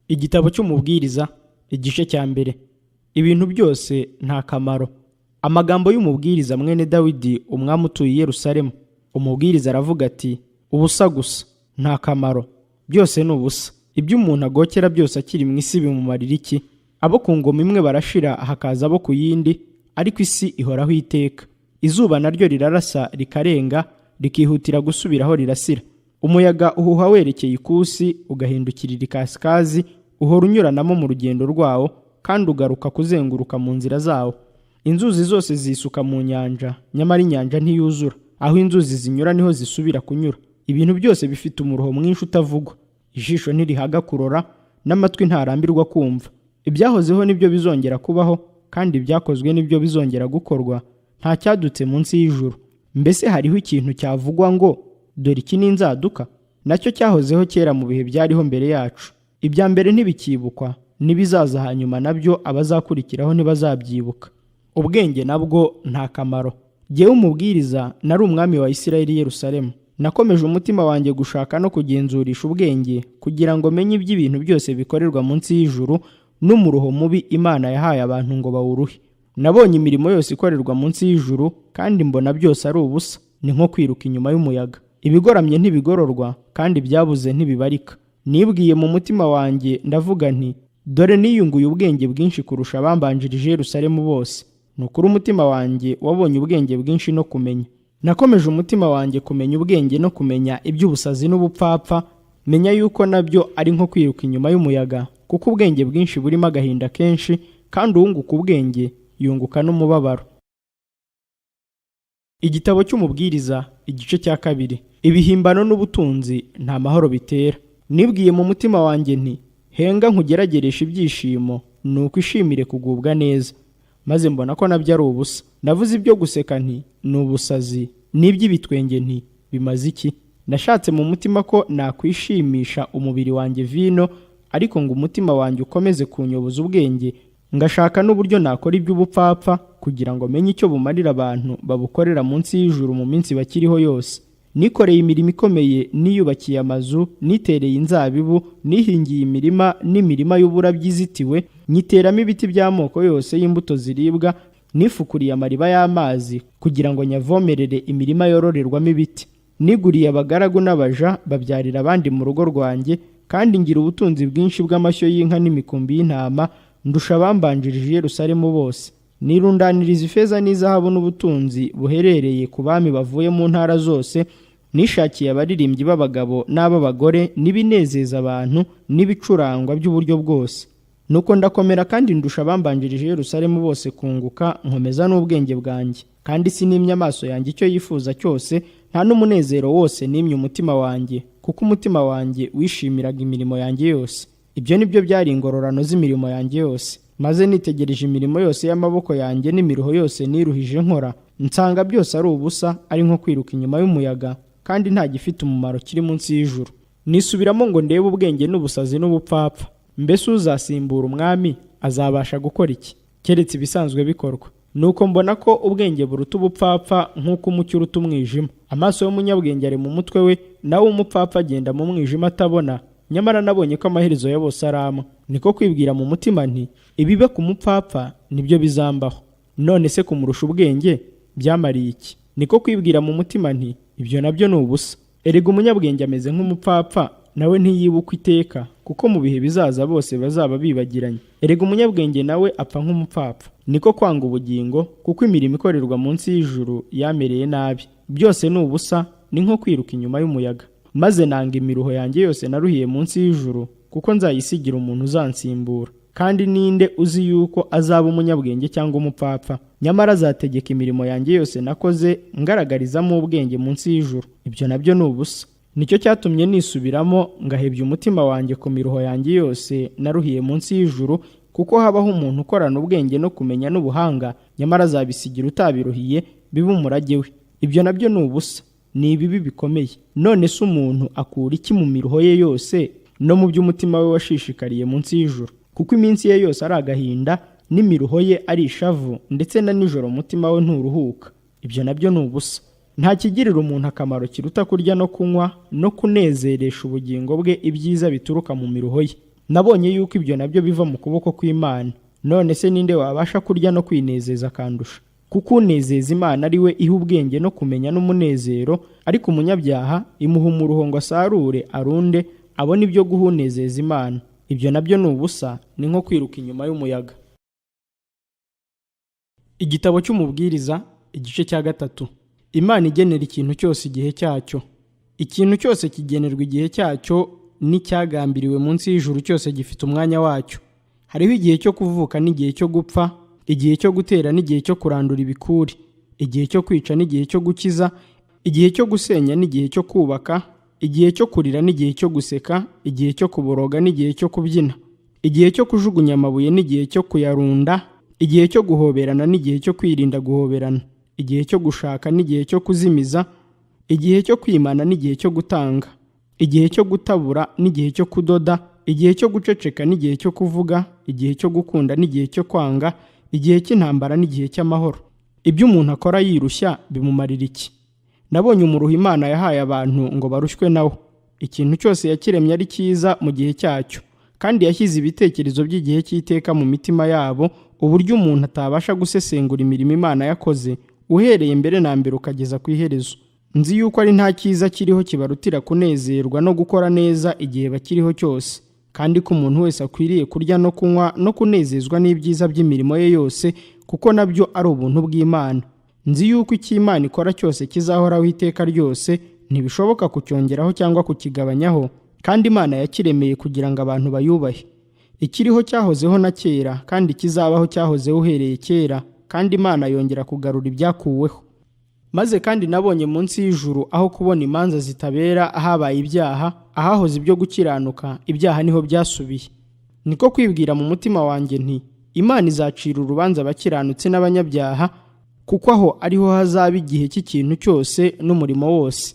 Igitabo cy'umubwiriza igice cya mbere. Ibintu byose nta kamaro. Amagambo y'umubwiriza mwene Dawidi umwami utuye i Yerusalemu. Umubwiriza aravuga ati, ubusa gusa, nta kamaro, byose ni ubusa. Ibyo umuntu agokera byose akiri mu isi bimumarira iki? Abo ku ngoma imwe barashira, hakaza abo ku yindi, ariko isi ihoraho iteka. Izuba naryo rirarasa rikarenga, rikihutira gusubira aho rirasira. Umuyaga uhuha werekeye ikusi, ugahindukirira ikasikazi, uhora unyuranamo mu rugendo rwawo, kandi ugaruka kuzenguruka mu nzira zawo. Inzuzi zose zisuka mu nyanja, nyamara inyanja ntiyuzura. Aho inzuzi zinyura niho zisubira kunyura. Ibintu byose bifite umuruho mwinshi utavugwa. Ijisho ntirihaga kurora, n'amatwi ntarambirwa kumva. Ibyahozeho nibyo bizongera kubaho, kandi ibyakozwe nibyo bizongera gukorwa. Nta cyadutse munsi y'ijuru. Mbese hariho ikintu cyavugwa ngo, dore iki ni inzaduka? Nacyo cyahozeho kera mu bihe byariho mbere yacu. Ibya mbere ntibikibukwa, n'ibizaza hanyuma nabyo abazakurikiraho ntibazabyibuka. Ubwenge nabwo nta kamaro. Jyewe umubwiriza nari umwami wa Isirayeli i Yerusalemu. Nakomeje umutima wanjye gushaka no kugenzurisha ubwenge, kugira ngo menye iby'ibintu byose bikorerwa munsi y'ijuru, n'umuruho mubi Imana yahaye abantu ngo bawuruhe. Nabonye imirimo yose ikorerwa munsi y'ijuru, kandi mbona byose ari ubusa, ni nko kwiruka inyuma y'umuyaga. Ibigoramye ntibigororwa, kandi ibyabuze ntibibarika. Nibwiye mu mutima wanjye ndavuga nti, dore niyunguye ubwenge bwinshi kurusha abambanjirije Yerusalemu bose. Nukuri umutima wanjye wabonye ubwenge bwinshi no kumenya. Nakomeje umutima wanjye kumenya ubwenge no kumenya iby'ubusazi n'ubupfapfa, menya yuko nabyo ari nko kwiruka inyuma y'umuyaga, kuko ubwenge bwinshi burimo agahinda kenshi, kandi uwunguka ubwenge yunguka n'umubabaro. Igitabo cy'umubwiriza igice cya kabiri. Ibihimbano n'ubutunzi nta mahoro bitera. Nibwiye mu mutima wanjye nti, henga nkugerageresha ibyishimo, nuko ishimire kugubwa neza. Maze mbona ko nabyo ari ubusa. Navuze ibyo guseka nti, ni ubusazi, n'iby'ibitwenge nti, bimaze iki? Nashatse mu mutima ko nakwishimisha umubiri wanjye vino, ariko ngo umutima wanjye ukomeze kunyoboza ubwenge, ngashaka n'uburyo nakora iby'ubupfapfa, kugira ngo menye icyo bumarira abantu babukorera munsi y'ijuru mu minsi bakiriho yose. Nikoreye imirimo ikomeye, niyubakiye amazu, nitereye inzabibu, nihingiye imirima n'imirima y'uburabyo izitiwe, nyiteramo ibiti by'amoko yose y'imbuto ziribwa, nifukuriye amariba y'amazi, kugira ngo nyavomerere imirima yororerwamo ibiti. Niguriye abagaragu n'abaja babyarira abandi mu rugo rwanjye, kandi ngira ubutunzi bwinshi bw'amashyo y'inka n'imikumbi y'intama, ndusha abambanjirije i Yerusalemu bose. Nirundaniriza ifeza n'izahabu n'ubutunzi buherereye ku bami bavuye mu ntara zose, nishakiye abaririmbyi b'abagabo n'ab'abagore, n'ibinezeza abantu, n'ibicurangwa by'uburyo bwose. Nuko ndakomera kandi ndusha abambanjirije i Yerusalemu bose kunguka, nkomeza n'ubwenge bwanjye. Kandi sinimye amaso yanjye icyo yifuza cyose, nta n'umunezero wose nimye umutima wanjye, kuko umutima wanjye wishimiraga imirimo yanjye yose. Ibyo ni byo byari ingororano z'imirimo yanjye yose. Maze nitegereje imirimo yose y'amaboko yanjye n'imiruho yose niruhije nkora, nsanga byose ari ubusa, ari nko kwiruka inyuma y'umuyaga, kandi nta gifite umumaro kiri munsi y'ijuru. Nisubiramo ngo ndebe ubwenge n'ubusazi n'ubupfapfa. Mbese uzasimbura umwami azabasha gukora iki, keretse ibisanzwe bikorwa? Nuko mbona ko ubwenge buruta ubupfapfa, nk'uko umucyo uruta umwijima. Amaso y'umunyabwenge ari mu mutwe we, nawe umupfapfa agenda mu mwijima atabona. Nyamara nabonye ko amaherezo ya bose ari amwe. Niko kwibwira mu mutima nti, ibibe ku mupfapfa nibyo bizambaho. None se kumurusha ubwenge byamariye iki? Niko kwibwira mu mutima nti, ibyo nabyo ni ubusa. Erega umunyabwenge ameze nk'umupfapfa, nawe ntiyibukwa iteka, kuko mu bihe bizaza bose bazaba bibagiranye. Erega umunyabwenge nawe apfa nk'umupfapfa. Niko kwanga ubugingo, kuko imirimo ikorerwa munsi y'ijuru yamereye nabi. Byose ni ubusa, ni nko kwiruka inyuma y'umuyaga. Maze nanga imiruho yanjye yose naruhiye munsi y'ijuru, kuko nzayisigira umuntu uzansimbura. Kandi ninde uzi yuko azaba umunyabwenge cyangwa umupfapfa? Nyamara azategeka imirimo yanjye yose nakoze, ngaragarizamo ubwenge munsi y'ijuru. Ibyo nabyo ni ubusa. Nicyo cyatumye nisubiramo, ngahebya umutima wanjye ku miruho yanjye yose naruhiye munsi y'ijuru, kuko habaho umuntu ukorana ubwenge no kumenya n'ubuhanga, nyamara azabisigira utabiruhiye, bibe umurage we. Ibyo nabyo ni ubusa, ni ibibi bikomeye. None se umuntu akura iki mu miruho ye yose, no mu by'umutima we washishikariye munsi y'ijuru? Kuko iminsi ye yose ari agahinda, n'imiruho ye ari ishavu, ndetse na nijoro umutima we nturuhuka. Ibyo nabyo ni ubusa. Nta kigirira umuntu akamaro kiruta kurya no kunywa, no kunezeresha ubugingo bwe ibyiza bituruka mu miruho ye. nabonye yuko ibyo nabyo biva mu kuboko kw'Imana. None se ninde wabasha kurya no kwinezeza akandusha? Kuko unezeza Imana ari we iha ubwenge no kumenya n'umunezero, ariko umunyabyaha imuha umuruho ngo asarure arunde abone ibyo guhunezeza Imana. Ibyo nabyo ni ubusa, ni nko kwiruka inyuma y'umuyaga. Igitabo cy'Umubwiriza, igice cya 3. Imana igenera ikintu cyose igihe cyacyo. Ikintu cyose kigenerwa igihe cyacyo, n'icyagambiriwe munsi y'ijuru cyose gifite umwanya wacyo. Hariho igihe cyo kuvuka n'igihe cyo gupfa, igihe cyo gutera n'igihe cyo kurandura ibikuri, igihe cyo kwica n'igihe cyo gukiza, igihe cyo gusenya n'igihe cyo kubaka, igihe cyo kurira n'igihe cyo guseka, igihe cyo kuboroga n'igihe cyo kubyina, igihe cyo kujugunya amabuye n'igihe cyo kuyarunda, igihe cyo guhoberana n'igihe cyo kwirinda guhoberana, igihe cyo gushaka n'igihe cyo kuzimiza, igihe cyo kwimana n'igihe cyo gutanga, igihe cyo gutabura n'igihe cyo kudoda, igihe cyo guceceka n'igihe cyo kuvuga, igihe cyo gukunda n'igihe cyo kwanga, igihe cy'intambara n'igihe cy'amahoro. Ibyo umuntu akora yirushya bimumarira iki? Nabonye umuruho Imana yahaye abantu ngo barushywe nawo. Ikintu cyose yakiremye ari cyiza mu gihe cyacyo, kandi yashyize ibitekerezo by'igihe cy'iteka mu mitima yabo, uburyo umuntu atabasha gusesengura imirimo Imana yakoze uhereye mbere na mbere ukageza ku iherezo. Nzi yuko ari nta cyiza kiriho kibarutira kunezerwa no gukora neza igihe bakiriho cyose, kandi ko umuntu wese akwiriye kurya no kunywa no kunezezwa n'ibyiza by'imirimo ye yose, kuko nabyo ari ubuntu bw'Imana. Nzi yuko icyo Imana ikora cyose kizahoraho iteka ryose, ntibishoboka kucyongeraho cyangwa kukigabanyaho, kandi Imana yakiremeye kugira ngo abantu bayubahe. Ikiriho cyahozeho na kera, kandi kizabaho cyahozeho uhereye kera, kandi Imana yongera kugarura ibyakuweho. Maze kandi nabonye munsi y'ijuru aho kubona imanza zitabera habaye ibyaha, ahahoze ibyo gukiranuka, ibyaha niho byasubiye. Niko kwibwira mu mutima wanjye nti, Imana izacira urubanza abakiranutsi n'abanyabyaha, kuko aho ariho hazaba igihe cy'ikintu cyose n'umurimo wose.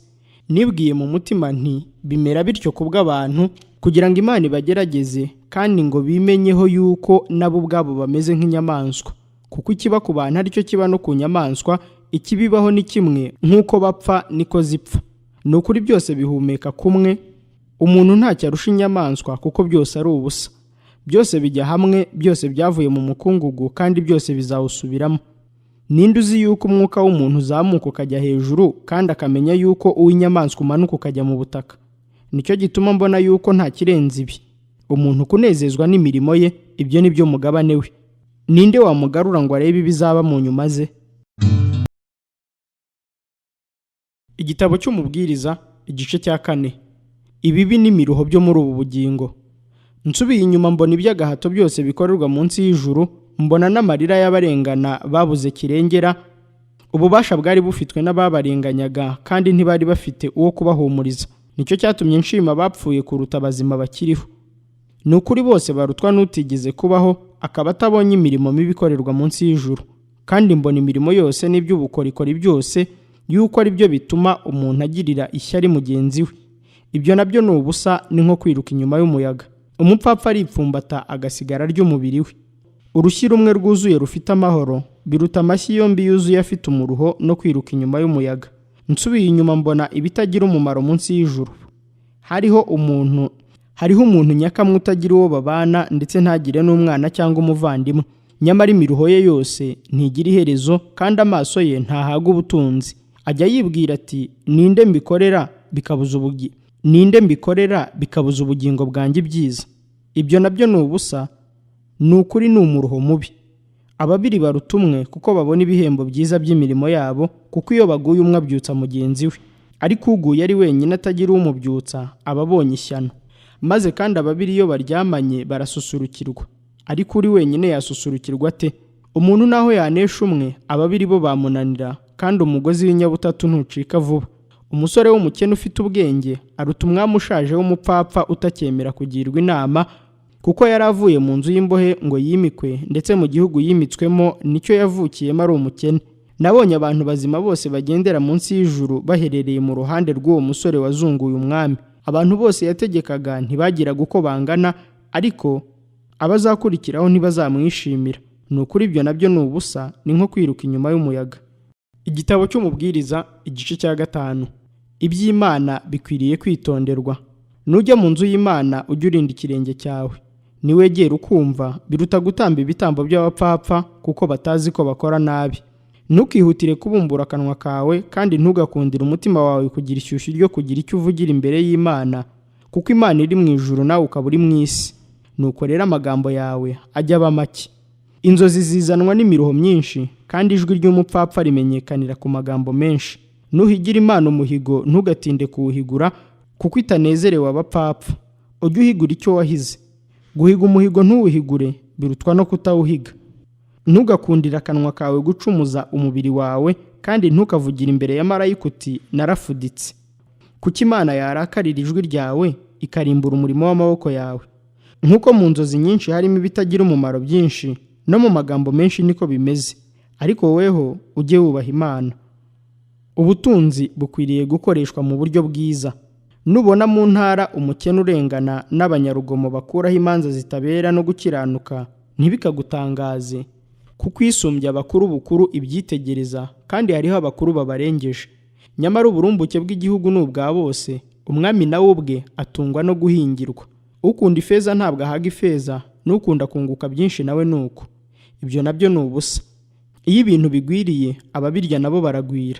Nibwiye mu mutima nti, bimera bityo kubw'abantu, kugira ngo Imana ibagerageze, kandi ngo bimenyeho yuko nabo ubwabo bameze nk'inyamaswa. Kuko ikiba ku bantu ari cyo kiba no ku nyamaswa, ikibibaho ni kimwe, nk'uko bapfa niko zipfa. Ni ukuri byose bihumeka kumwe, umuntu ntacyo arusha inyamaswa, kuko byose ari ubusa. Byose bijya hamwe, byose byavuye mu mukungugu, kandi byose bizawusubiramo. Ninde uzi yuko umwuka w'umuntu uzamuka ukajya hejuru, kandi akamenya yuko uw'inyamaswa umanuka ukajya mu butaka? Nicyo gituma mbona yuko nta kirenze ibi. Umuntu kunezezwa n'imirimo ye, ibyo ni byo mugabane we. Ninde wamugarura ngo arebe ibizaba mu nyuma ze? Igitabo cy'Umubwiriza, igice cya 4. Ibibi n'imiruho byo muri ubu bugingo. Nsubiye inyuma mbona iby'agahato byose bikorerwa munsi y'ijuru, mbona n'amarira y'abarengana babuze kirengera. Ububasha bwari bufitwe n'ababarenganyaga, kandi ntibari bafite uwo kubahumuriza. Nicyo cyatumye nshima abapfuye kuruta abazima bakiriho. Ni ukuri bose barutwa n'utigeze kubaho, akaba atabonye imirimo mibi ikorerwa munsi y'ijuru. Kandi mbona imirimo yose n'iby'ubukorikori byose, yuko ari byo bituma umuntu agirira ishyari mugenzi we. Ibyo nabyo ni ubusa, ni nko kwiruka inyuma y'umuyaga. Umupfapfa aripfumbata agasigara ry'umubiri we. Urushyi rumwe rwuzuye rufite amahoro, biruta amashyi yombi yuzuye afite umuruho no kwiruka inyuma y'umuyaga. Nsubiye inyuma mbona ibitagira umumaro munsi y'ijuru. Hariho umuntu nyakamwe utagira uwo babana, ndetse ntagire n'umwana cyangwa umuvandimwe. Nyamara imiruho ye yose ntigira iherezo, kandi amaso ye ntahaga ubutunzi. Ajya yibwira ati, ninde mbikorera bikabuza ubugingo bwanjye ibyiza? Ibyo nabyo ni ubusa, ni ukuri ni umuruho mubi. Ababiri baruta umwe, kuko babona ibihembo byiza by'imirimo yabo, kuko iyo baguye umwe abyutsa mugenzi we, ariko uguye ari wenyine atagira umubyutsa aba abonye ishyano. Maze kandi ababiri iyo baryamanye barasusurukirwa, ariko uri wenyine yasusurukirwa ate? Umuntu naho yanesha umwe, ababiri bo bamunanira, kandi umugozi w'inyabutatu ntucika vuba. Umusore w'umukene ufite ubwenge aruta umwami ushaje w'umupfapfa utacyemera kugirwa inama, kuko yari avuye mu nzu y'imbohe ngo yimikwe, ndetse mu gihugu yimitswemo nicyo yavukiyemo ari umukene. Nabonye abantu bazima bose bagendera munsi y'ijuru baherereye mu ruhande rw'uwo musore wazunguye umwami. Abantu bose yategekaga ntibagiraga uko bangana, ariko abazakurikiraho ntibazamwishimira. Ni ukuri ibyo nabyo ni ubusa, ni nko kwiruka inyuma y'umuyaga. Igitabo cy'Umubwiriza, igice cya 5. Iby'Imana bikwiriye kwitonderwa. nujya mu nzu y'Imana ujye urinda ikirenge cyawe. Niwegera ukumva, biruta gutamba ibitambo by'abapfapfa, kuko batazi ko bakora nabi. Ntukihutire kubumbura akanwa kawe, kandi ntugakundire umutima wawe kugira ishyushyu ryo kugira icyo uvugira imbere y'Imana, kuko Imana iri mu ijuru nawe ukaba uri mu isi. Nuko rero amagambo yawe ajya aba make. Inzozi zizanwa n'imiruho myinshi, kandi ijwi ry'umupfapfa rimenyekanira ku magambo menshi. Nuhigira Imana umuhigo, ntugatinde kuwuhigura, kuko itanezerewe abapfapfa. Ujye uhigura icyo wahize. Guhiga umuhigo ntuwuhigure, birutwa no kutawuhiga. Ntugakundire akanwa kawe gucumuza umubiri wawe, kandi ntukavugire imbere ya marayika uti narafuditse. Kuko Imana yarakarira ijwi ryawe, ikarimbura umurimo w'amaboko yawe. Nk'uko mu nzozi nyinshi harimo ibitagira umumaro byinshi, no mu magambo menshi niko bimeze. Ariko woweho ujye wubaha Imana. Ubutunzi bukwiriye gukoreshwa mu buryo bwiza. Nubona mu ntara umukene urengana n'abanyarugomo bakuraho imanza zitabera no gukiranuka, ntibikagutangaze, kuko isumbya abakuru bukuru ibyitegereza, kandi hariho abakuru babarengeje. Nyamara uburumbuke bw'igihugu ni ubwa bose, umwami nawe ubwe atungwa no guhingirwa. Ukunda ifeza ntabwo ahaga ifeza, n'ukunda kunguka byinshi nawe nuko. Ibyo nabyo ni ubusa. Iyo ibintu bigwiriye, ababirya nabo baragwira.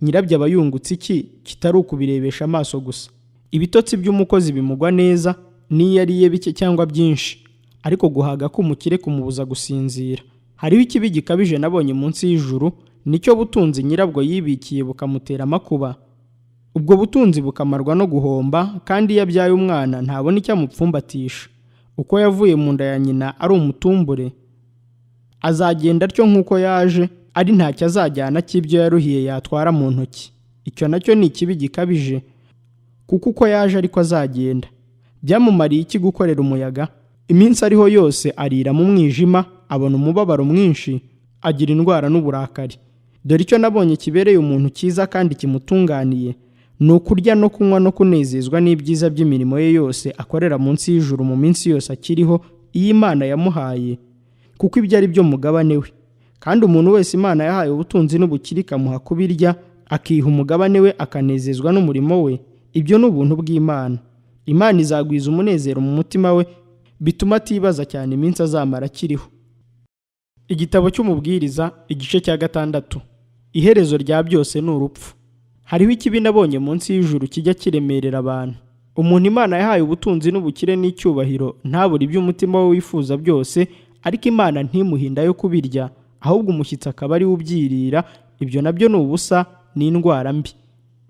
Nyirabyo aba yungutse iki kitari ukubirebesha amaso gusa? Ibitotsi by'umukozi bimugwa neza, n'iyo ariye bike cyangwa byinshi, ariko guhaga k'umukire kumubuza gusinzira. Hariho ikibi gikabije nabonye munsi y'ijuru, nicyo butunzi nyirabwo yibikiye bukamutera amakuba. Ubwo butunzi bukamarwa no guhomba, kandi iyo abyaye umwana ntabona icyo amupfumbatisha. Uko yavuye mu nda ya nyina ari umutumbure, azagenda atyo nk'uko yaje, ari ntacyo azajyana cy'ibyo yaruhiye yatwara mu ntoki. Icyo nacyo ni ikibi gikabije, kuko uko yaje ariko azagenda. Byamumariye iki gukorera umuyaga? Iminsi ariho yose arira mu mwijima, abona umubabaro mwinshi, agira indwara n'uburakari. Dore icyo nabonye kibereye umuntu cyiza kandi kimutunganiye, ni ukurya no kunywa no kunezezwa n'ibyiza by'imirimo ye yose akorera munsi y'ijuru mu minsi yose akiriho, iyo Imana yamuhaye, kuko ibyo ari byo mugabane we. Kandi umuntu wese Imana yahaye ubutunzi n'ubukire ikamuha kubirya, akiha umugabane we akanezezwa n'umurimo we, ibyo ni ubuntu bw'Imana. Imana izagwiza umunezero mu mutima we, bituma atibaza cyane iminsi azamara akiriho. Igitabo cy'Umubwiriza, igice cya 6. Iherezo rya byose ni urupfu. Hariho ikibi nabonye munsi y'ijuru kijya kiremerera abantu. Umuntu Imana yahaye ubutunzi n'ubukire n'icyubahiro ntabure ibyo umutima we wifuza byose, ariko Imana ntimuhinda yo kubirya, ahubwo umushyitsi akaba ari we ubyirira. Ibyo nabyo ni ubusa, ni indwara mbi.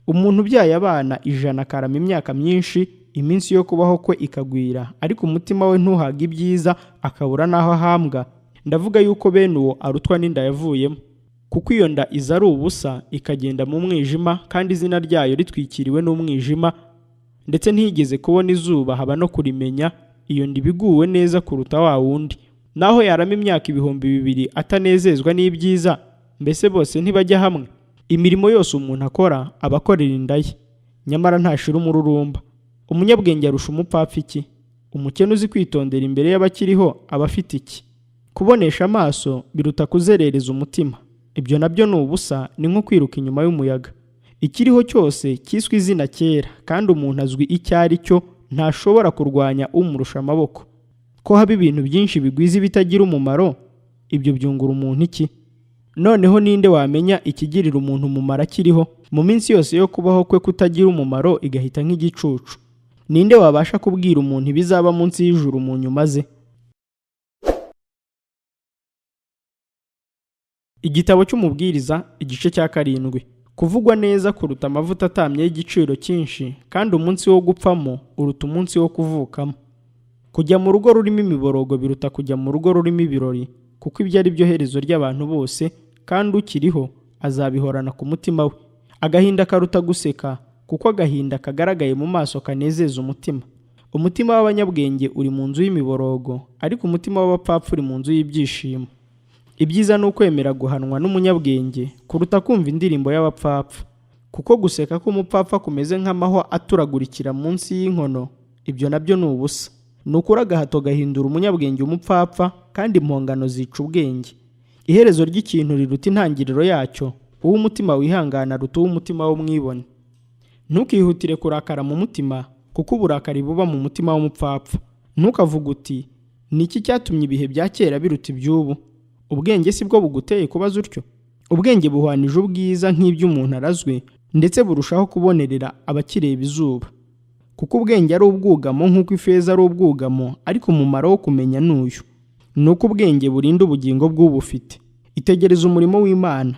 Umuntu ubyaye abana 100 akarama imyaka myinshi, iminsi yo kubaho kwe ikagwira, ariko umutima we ntuhaga ibyiza, akabura n'aho ahambwa. Ndavuga yuko bene uwo arutwa n'inda yavuyemo. Kuko iyo nda iza ari ubusa, ikagenda mu mwijima, kandi izina ryayo ritwikiriwe n'umwijima, ndetse ntiyigeze kubona izuba haba no kurimenya. Iyo nda ibiguwe neza kuruta wa wundi. Naho yarama imyaka 2000 atanezezwa n'ibyiza, mbese bose ntibajya hamwe? Imirimo yose umuntu akora aba akorera inda ye, nyamara ntashira umururumba. Umunyabwenge arusha umupfapfa iki? Umukene uzi kwitondera imbere y'abakiriho aba afite iki? Kubonesha amaso biruta kuzerereza umutima. Ibyo nabyo ni ubusa, ni nko kwiruka inyuma y'umuyaga. Ikiriho cyose cyiswe izina kera, kandi umuntu azwi icyo ari cyo, ntashobora kurwanya umurusha amaboko. Ko haba ibintu byinshi bigwiza ibitagira umumaro, ibyo byungura umuntu iki? Noneho ninde wamenya ikigirira umuntu umumaro akiriho? Mu minsi yose yo kubaho kwe kutagira umumaro igahita nk'igicucu. Ninde wabasha kubwira umuntu ibizaba munsi y'ijuru mu nyuma ze? Igitabo cy'Umubwiriza, igice cya 7. Kuvugwa neza kuruta amavuta atamye y'igiciro cyinshi, kandi umunsi wo gupfamo uruta umunsi wo kuvukamo. Kujya mu rugo rurimo imiborogo biruta kujya mu rugo rurimo ibirori, kuko ibyo ari byo herezo ry'abantu bose, kandi ukiriho azabihorana ku mutima we. Agahinda karuta guseka, kuko agahinda kagaragaye mu maso kanezeza umutima. Umutima w'abanyabwenge uri mu nzu y'imiborogo, ariko umutima w'abapfapfa uri mu nzu y'ibyishimo. Ibyiza ni ukwemera guhanwa n'umunyabwenge kuruta kumva indirimbo y'abapfapfa, kuko guseka k'umupfapfa kumeze nk'amahwa aturagurikira munsi y'inkono. Ibyo nabyo ni ubusa. Ni ukuri agahato gahindura umunyabwenge umupfapfa, kandi impongano zica ubwenge. Iherezo ry'ikintu riruta intangiriro yacyo, uw'umutima wihangana ruta uw'umutima w'umwibone. Ntukihutire kurakara mu mutima, kuko uburakari buba mu mutima w'umupfapfa. Ntukavuge uti ni iki cyatumye ibihe bya kera biruta iby'ubu? Ubwenge si bwo buguteye kubaza utyo? Ubwenge buhwanije ubwiza nk'iby'umuntu arazwe, ndetse burushaho kubonerera abakireba izuba. Kuko ubwenge ari ubwugamo nk'uko ifeza ari ubwugamo, ariko umumaro wo kumenya n'uyu, ni uko ubwenge burinda ubugingo bw'ubufite. Itegereza umurimo w'Imana.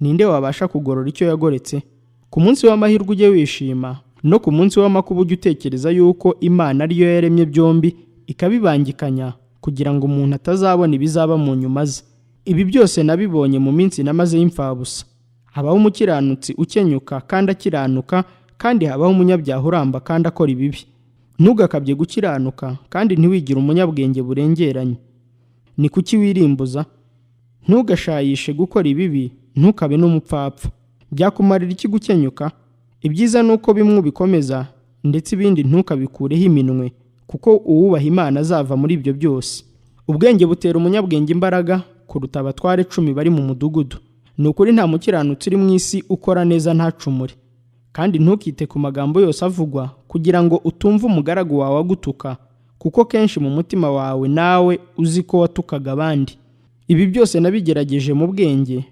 Ninde wabasha kugorora icyo yagoretse? Ku munsi w'amahirwe ujye wishima, no ku munsi w'amakuba ujye utekereza yuko Imana ariyo yaremye byombi ikabibangikanya, kugira ngo umuntu atazabona ibizaba mu nyuma ze. Ibi byose nabibonye mu minsi namaze y'imfabusa. Habaho umukiranutsi ukenyuka kandi akiranuka, kandi habaho umunyabyaha uramba kandi akora ibibi. Ntugakabye gukiranuka kandi ntiwigire umunyabwenge burengeranye. Ni kuki wirimbuza? Ntugashayishe gukora ibibi, ntukabe n'umupfapfa. Byakumarira iki gukenyuka? Ibyiza ni uko bimwe ubikomeza, ndetse ibindi ntukabikureho iminwe, kuko uwubaha Imana azava muri ibyo byose. Ubwenge butera umunyabwenge imbaraga kuruta abatware 10 bari mu mudugudu. Ni ukuri nta mukiranutsi uri mu isi ukora neza ntacumure. Kandi ntukite ku magambo yose avugwa, kugira ngo utumva umugaragu wawe agutuka, kuko kenshi mu mutima wawe nawe uzi ko watukaga abandi. Ibi byose nabigerageje mu bwenge.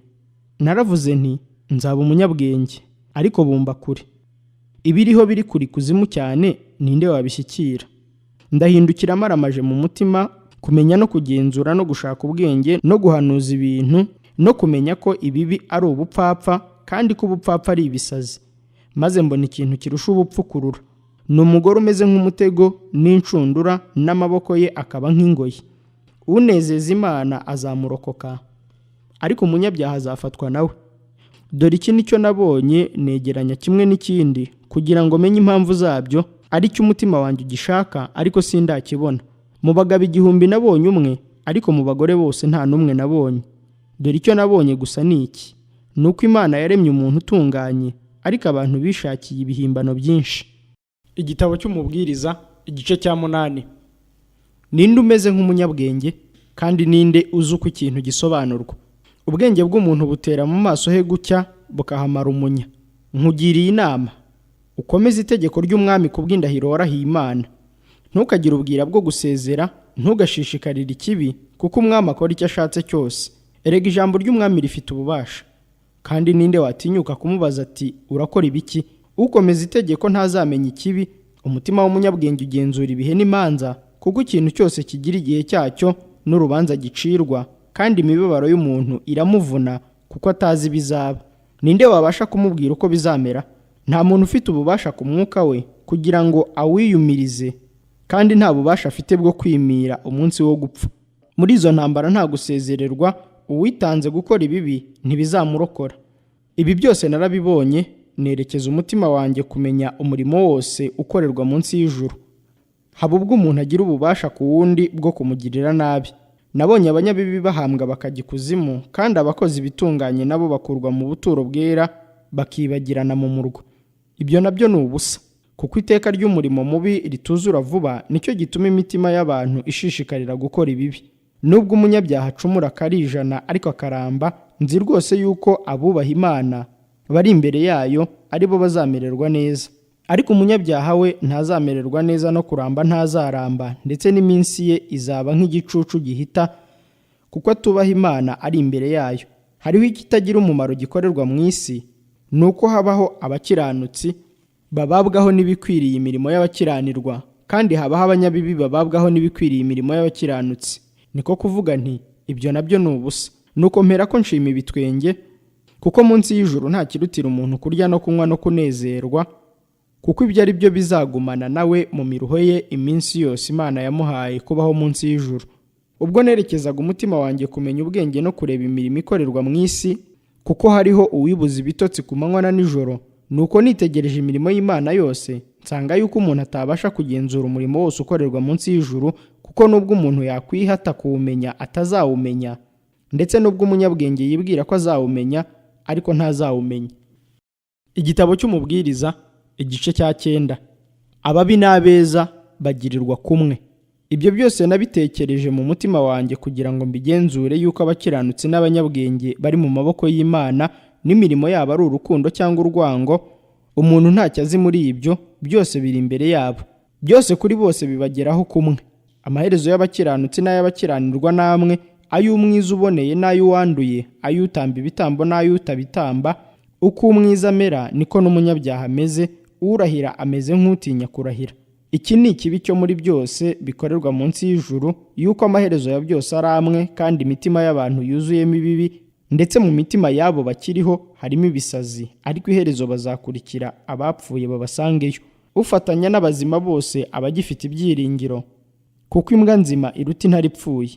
Naravuze nti nzaba umunyabwenge, ariko bumba kure. Ibiriho biri kuri kuzimu cyane, ninde wabishyikira? Ndahindukira maramaje mu mutima, kumenya no kugenzura no gushaka ubwenge no guhanuza ibintu, no kumenya ko ibibi ari ubupfapfa, kandi ko ubupfapfa ari ibisazi. Maze mbona ikintu kirusha ubupfu kurura. Ni umugore umeze nk'umutego n'incundura, n'amaboko ye akaba nk'ingoyi. Unezeza Imana azamurokoka, ariko umunyabyaha azafatwa nawe. Dore iki nicyo nabonye, negeranya kimwe n'ikindi, kugira ngo menye impamvu zabyo, ari cyo umutima wanjye ugishaka, ariko sindakibona. Mu bagabo 1000 nabonye umwe, ariko mu bagore bose nta n'umwe nabonye. Dore icyo nabonye gusa ni iki: nuko Imana yaremye umuntu utunganye, ariko abantu bishakiye ibihimbano byinshi. Igitabo cy'Umubwiriza, igice cya 8. Ninde umeze nk'umunyabwenge, kandi ninde uzi uko ikintu gisobanurwa? Ubwenge bw'umuntu butera mu maso he gucya, bukahamara umunya. Nkugiriye inama, ukomeze itegeko ry'umwami kubw'indahiro warahiye Imana. Ntukagire ubwira bwo gusezera, ntugashishikarire ikibi, kuko umwami akora icyo ashatse cyose. Erega ijambo ry'umwami rifite ububasha. Kandi ninde watinyuka kumubaza ati urakora ibiki? Ukomeza itegeko ntazamenya ikibi. Umutima w'umunyabwenge ugenzura ibihe n'imanza, kuko ikintu cyose kigira igihe cyacyo n'urubanza gicirwa, kandi imibabaro y'umuntu iramuvuna, kuko atazi ibizaba. Ninde wabasha kumubwira uko bizamera? Nta muntu ufite ububasha ku mwuka we kugira ngo awiyumirize, kandi nta bubasha afite bwo kwimira umunsi wo gupfa. Muri izo ntambara nta gusezererwa, uwitanze gukora ibibi ntibizamurokora. Ibi byose narabibonye, nerekeza umutima wanjye kumenya umurimo wose ukorerwa munsi y'ijuru. Haba ubwo umuntu agira ububasha ku wundi bwo kumugirira nabi. Nabonye abanyabibi bahambwa bakajya ikuzimu, kandi abakozi ibitunganye nabo bakurwa mu buturo bwera, bakibagirana mu murwa. Ibyo nabyo ni ubusa, kuko iteka ry'umurimo mubi rituzura vuba, nicyo gituma imitima y'abantu ishishikarira gukora ibibi. Nubwo umunyabyaha acumura akarijana ariko akaramba, nzi rwose yuko abubaha Imana bari imbere yayo ari bo bazamererwa neza. Ariko umunyabyaha we ntazamererwa neza, no kuramba ntazaramba, ndetse n'iminsi ye izaba nk'igicucu gihita, kuko atubaha Imana ari imbere yayo. Hariho ikitagira umumaro gikorerwa mu isi, nuko habaho abakiranutsi bababwaho n'ibikwiriye imirimo y'abakiranirwa, kandi habaho abanyabibi bababwaho n'ibikwiriye imirimo y'abakiranutsi. Niko kuvuga nti ibyo nabyo ni ubusa. Nuko mpera ko nshima ibitwenge, kuko munsi y'ijuru nta kirutira umuntu kurya no kunywa no kunezerwa, kuko ibyo ari byo bizagumana nawe mu miruho ye iminsi yose Imana yamuhaye kubaho munsi y'ijuru. Ubwo nerekezaga umutima wanjye kumenya ubwenge no kureba imirimo ikorerwa mu isi, kuko hariho uwibuza ibitotsi ku manywa na nijoro, nuko nitegereje imirimo y'Imana yose, nsanga yuko umuntu atabasha kugenzura umurimo wose ukorerwa munsi y'ijuru, kuko nubwo umuntu yakwihata kuwumenya atazawumenya, ndetse nubwo umunyabwenge yibwira ko azawumenya, ariko ntazawumenya. Igitabo cy'Umubwiriza, igice cya 9. Ababi n'abeza bagirirwa kumwe. Ibyo byose nabitekereje mu mutima wanjye kugira ngo mbigenzure yuko abakiranutsi n'abanyabwenge bari mu maboko y'Imana, n'imirimo yabo ari urukundo cyangwa urwango. Umuntu ntacyo azi muri ibyo, byose biri imbere yabo. byose kuri bose bibageraho kumwe. Amaherezo y'abakiranutsi n'ay'abakiranirwa namwe, ay'umwiza uboneye n'ay'uwanduye, ay'utamba ibitambo n'ay'utabitamba. Uko umwiza amera niko n'umunyabyaha ameze, urahira ameze nk'utinya kurahira. Iki ni ikibi cyo muri byose bikorerwa munsi y'ijuru, yuko amaherezo ya byose ari amwe, kandi imitima y'abantu yuzuyemo ibibi, ndetse mu mitima y'abo bakiriho harimo ibisazi, ariko iherezo bazakurikira abapfuye babasangeyo. Ufatanya n'abazima bose aba agifite ibyiringiro, kuko imbwa nzima iruta intare ipfuye.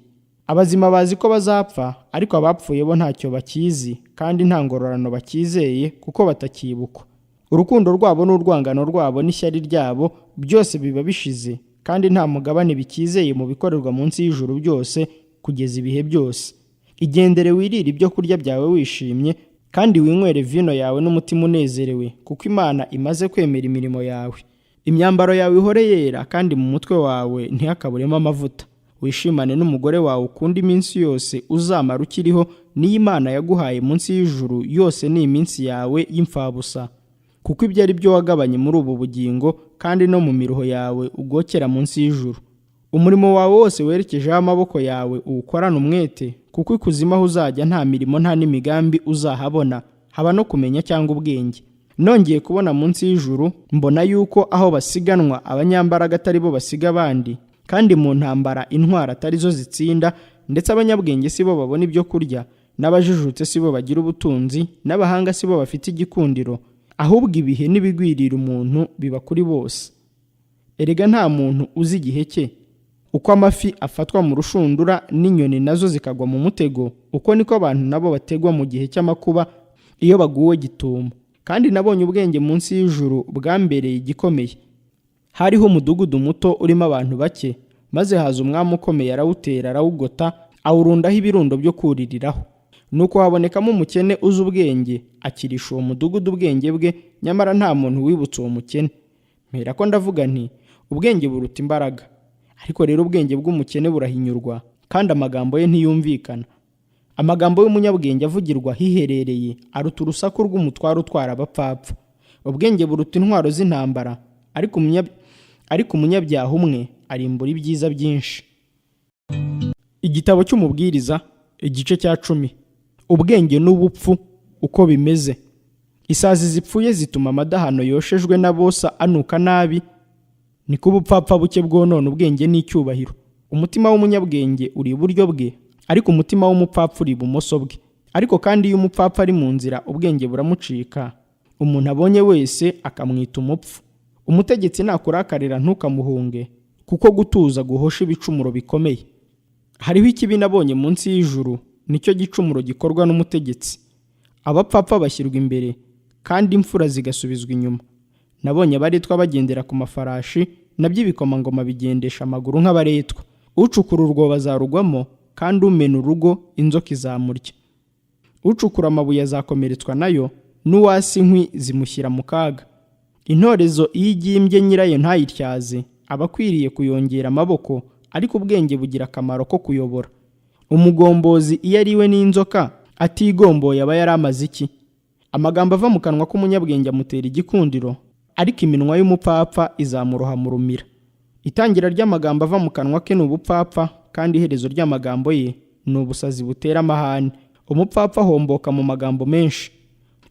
Abazima bazi ko bazapfa, ariko abapfuye bo ntacyo bakizi, kandi nta ngororano bakizeye, kuko batakibukwa. Urukundo rwabo n'urwangano rwabo n'ishyari ryabo byose biba bishize, kandi nta mugabane bikizeye mu bikorerwa munsi y'ijuru byose kugeza ibihe byose. Igendere wirire ibyo kurya byawe wishimye, kandi winywere vino yawe n'umutima unezerewe, kuko Imana imaze kwemera imirimo yawe. Imyambaro yawe ihore yera, kandi mu mutwe wawe ntihakaburemo amavuta. Wishimane n'umugore wawe ukunda iminsi yose uzamara ukiriho, niyo Imana yaguhaye munsi y'ijuru yose ni iminsi yawe y'imfabusa. Kuko ibyo ari byo wagabanye muri ubu bugingo, kandi no mu miruho yawe ugokera munsi y'ijuru. Umurimo wawe wose werekejeho amaboko yawe uwukorane umwete, kuko ikuzimu aho uzajya nta mirimo nta n'imigambi uzahabona, haba no kumenya cyangwa ubwenge. Nongeye kubona munsi y'ijuru, mbona yuko aho basiganwa abanyambaraga atari bo basiga abandi, kandi mu ntambara intwara atari zo zitsinda, ndetse abanyabwenge si bo babona ibyo kurya, n'abajijutse si bo bagira ubutunzi, n'abahanga si bo bafite igikundiro, ahubwo ibihe n'ibigwirira umuntu biba kuri bose. Erega nta muntu uzi igihe cye. Uko amafi afatwa mu rushundura n'inyoni nazo zikagwa mu mutego, uko niko abantu nabo bategwa mu gihe cy'amakuba iyo baguwe gitumo. Kandi nabonye ubwenge munsi y'ijuru bwambereye igikomeye. Hariho umudugudu muto urimo abantu bake, maze haza umwami ukomeye arawutera arawugota, awurundaho ibirundo byo kuririraho. Nuko habonekamo umukene uzi ubwenge, akirisha uwo mudugudu ubwenge bwe, nyamara nta muntu wibutse uwo mukene. Mpera ko ndavuga nti, ubwenge buruta imbaraga. Ariko rero ubwenge bw'umukene burahinyurwa, kandi amagambo ye ntiyumvikana. Amagambo y'umunyabwenge avugirwa hiherereye aruta urusaku rw'umutwaro utwara abapfapfa. Ubwenge buruta intwaro z'intambara, ariko umunyabyaha umwe arimbura ibyiza byinshi. Igitabo cy'umubwiriza, igice cya 10. Ubwenge n'ubupfu uko bimeze. Isazi zipfuye zituma amadahano yoshejwe n'abosa anuka nabi, niko ubupfapfa buke bwonona ubwenge n'icyubahiro. Umutima w'umunyabwenge uri iburyo bwe, ariko umutima w'umupfapfa uri ibumoso bwe. Ariko kandi iyo umupfapfa ari mu nzira, ubwenge buramucika, umuntu abonye wese akamwita umupfu. Umutegetsi nakurakarira ntukamuhunge, kuko gutuza guhosha ibicumuro bikomeye. Hariho ikibi nabonye munsi y'ijuru, nicyo gicumuro gikorwa n'umutegetsi. Abapfapfa bashyirwa imbere, kandi imfura zigasubizwa inyuma. Nabonye abaretwa bagendera ku mafarashi, nabyo ibikomangoma bigendesha amaguru nk'abaretwa. Ucukura urwobo azarugwamo, kandi umena urugo inzoka izamurya. Ucukura amabuye azakomeretswa nayo, n'uwasi inkwi zimushyira mu kaga. Intorezo iyo igimbye nyirayo ntayityaze, aba akwiriye kuyongera amaboko, ariko ubwenge bugira akamaro ko kuyobora. Umugombozi iyo ariwe n'inzoka, atigomboye aba yari amaze iki? Amagambo ava mu kanwa k'umunyabwenge amutera igikundiro, ariko iminwa y'umupfapfa izamuroha mu rumira. Itangira ry'amagambo ava mu kanwa ke ni ubupfapfa, kandi iherezo ry'amagambo ye ni ubusazi butera amahane. Umupfapfa ahomboka mu magambo menshi.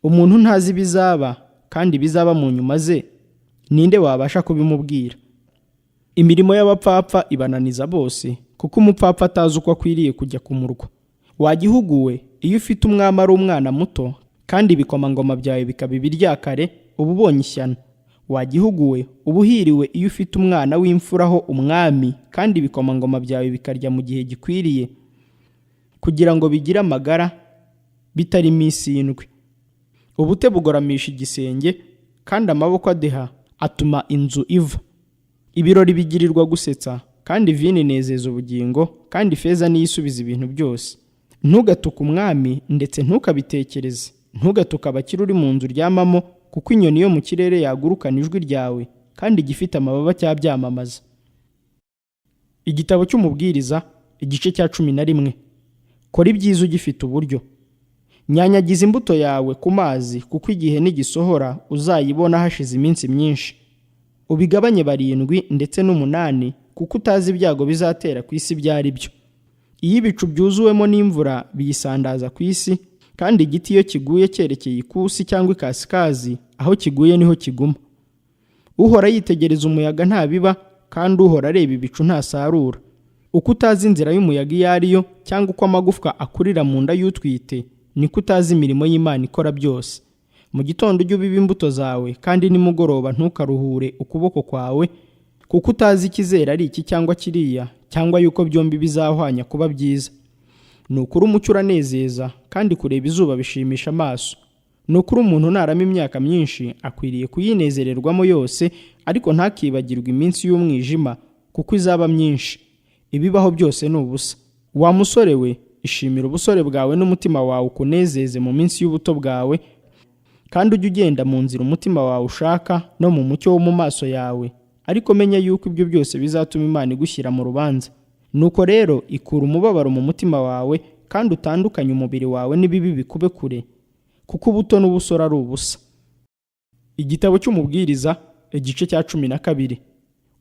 Umuntu ntazi ibizaba, kandi bizaba mu nyuma ze, ninde wabasha kubimubwira? Imirimo y'abapfapfa ibananiza bose, kuko umupfapfa atazi uko akwiriye kujya ku murwa. Wa gihugu we, iyo ufite umwami ari umwana muto, kandi ibikomangoma byawe bikaba ibiryakare, uba ubonye ishyano. Wa gihugu we, uba uhiriwe iyo ufite umwana w'imfuraho umwami, kandi ibikomangoma byawe bikarya mu gihe gikwiriye, kugira ngo bigire amagara bitarimo isindwe. Ubute bugoramisha igisenge, kandi amaboko adeha atuma inzu iva. Ibirori bigirirwa gusetsa, kandi vino inezeza ubugingo, kandi ifeza niyo isubiza ibintu byose. Ntugatuke umwami, ndetse ntukabitekereze. Ntugatuke abakire uri mu nzu uryamamo, kuko inyoni yo mu kirere yagurukana ijwi ryawe, kandi igifite amababa cyabyamamaza. Igitabo cy'umubwiriza, igice cya 11. Kora ibyiza ugifite uburyo. Nyanyagiza imbuto yawe ku mazi, kuko igihe nigisohora uzayibona hashize iminsi myinshi. ubigabanye 7 ndetse n'8, kuko utazi ibyago bizatera ku isi ibyo ari byo. Iyo ibicu byuzuwemo n'imvura biyisandaza ku isi, kandi igiti iyo kiguye cyerekeye ikusi cyangwa ikasikazi, aho kiguye niho kiguma. Uhora yitegereza umuyaga ntabiba, kandi uhora areba ibicu ntasarura. Uko utazi inzira y'umuyaga iyo ari yo, cyangwa uko amagufwa akurira mu nda y'utwite, niko utazi imirimo y'Imana ikora byose. Mu gitondo ujye ubiba imbuto zawe, kandi nimugoroba ntukaruhure ukuboko kwawe, kuko utazi ikizera ari iki cyangwa kiriya, cyangwa yuko byombi bizahwanya kuba byiza. Nukuri umucyo uranezeza, kandi kureba izuba bishimisha amaso. Nukuri umuntu narama imyaka myinshi akwiriye kuyinezererwamo yose, ariko ntakibagirwe iminsi y'umwijima, kuko izaba myinshi. Ibibaho byose ni ubusa. Wa musore we, ishimira ubusore bwawe n'umutima wawe ukunezeze mu minsi y'ubuto bwawe, kandi ujye ugenda mu nzira umutima wawe ushaka no mu mucyo wo mu maso yawe, ariko menya yuko ibyo byose bizatuma Imana igushyira mu rubanza. Nuko rero ikura umubabaro mu mutima wawe, kandi utandukanye umubiri wawe n'ibibi bikube kure, kuko ubuto n'ubusore ari ubusa. Igitabo cy'Umubwiriza, igice cya 12.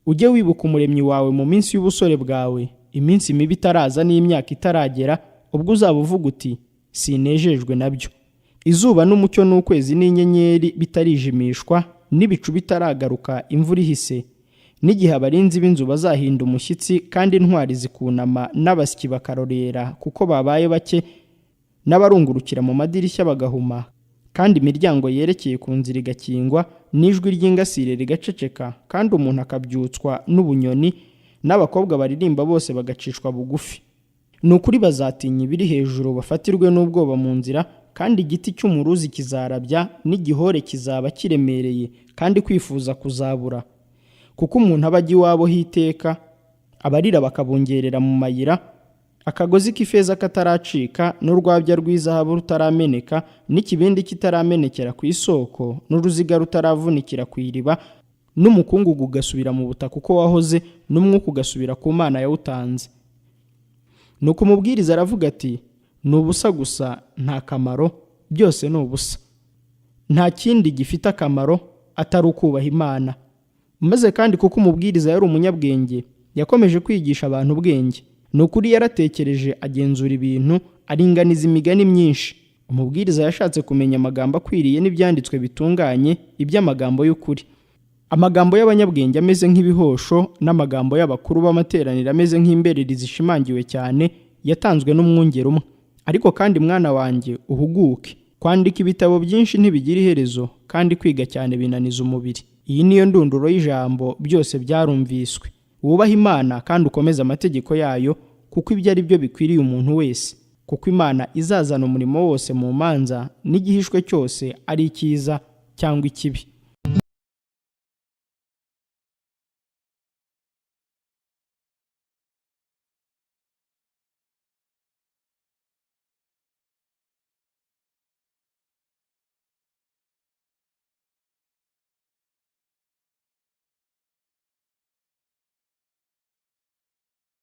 Ujye wibuka umuremyi wawe mu minsi y'ubusore bwawe, iminsi mibi itaraza n'imyaka itaragera, ubwo uzaba uvuga uti sinejejwe nabyo. Izuba n'umucyo n'ukwezi n'inyenyeri bitarijimishwa, n'ibicu bitaragaruka imvura ihise, n'igihe abarinzi b'inzu bazahinda umushyitsi, kandi intwari zikunama n'abasyi bakarorera kuko babaye bake, n'abarungurukira mu madirishya bagahuma, kandi imiryango yerekeye ku nzira igakingwa, n'ijwi ry'ingasire rigaceceka, kandi umuntu akabyutswa n'ubunyoni, n'abakobwa baririmba bose bagacishwa bugufi. Ni ukuri bazatinya ibiri hejuru, bafatirwe n'ubwoba mu nzira, kandi igiti cy'umuruzi kizarabya, n'igihore kizaba kiremereye, kandi kwifuza kuzabura. Kuko umuntu aba ajya iwabo hiteka, abarira bakabungerera mu mayira, akagozi k'ifeza kataracika, n'urwabya rw'izahabu rutarameneka, n'ikibindi kitaramenekera ku isoko, n'uruziga rutaravunikira ku iriba, n'umukungugu ugasubira mu butaka uko wahoze, n'umwuka ugasubira ku Mana yawutanze. Nuko umubwiriza aravuga ati, ni ubusa gusa, nta kamaro, byose ni ubusa. Nta kindi gifite akamaro atari ukubaha Imana. Maze kandi kuko umubwiriza yari umunyabwenge, yakomeje kwigisha abantu ubwenge. Ni ukuri yaratekereje, agenzura ibintu, aringaniza imigani myinshi. Umubwiriza yashatse kumenya amagambo akwiriye n'ibyanditswe bitunganye, iby'amagambo y'ukuri. Amagambo y'abanyabwenge ameze nk'ibihosho, n'amagambo y'abakuru b'amateraniro ameze nk'imbereri zishimangiwe cyane, yatanzwe n'umwungeri umwe. Ariko kandi mwana wanjye, uhuguke. Kwandika ibitabo byinshi ntibigira iherezo, kandi kwiga cyane binaniza umubiri. Iyi niyo ndunduro y'ijambo, byose byarumviswe. Wubaha Imana kandi ukomeze amategeko yayo, kuko ibyo ari byo bikwiriye umuntu wese. Kuko Imana izazana umurimo wose mu manza, n'igihishwe cyose ari icyiza cyangwa ikibi.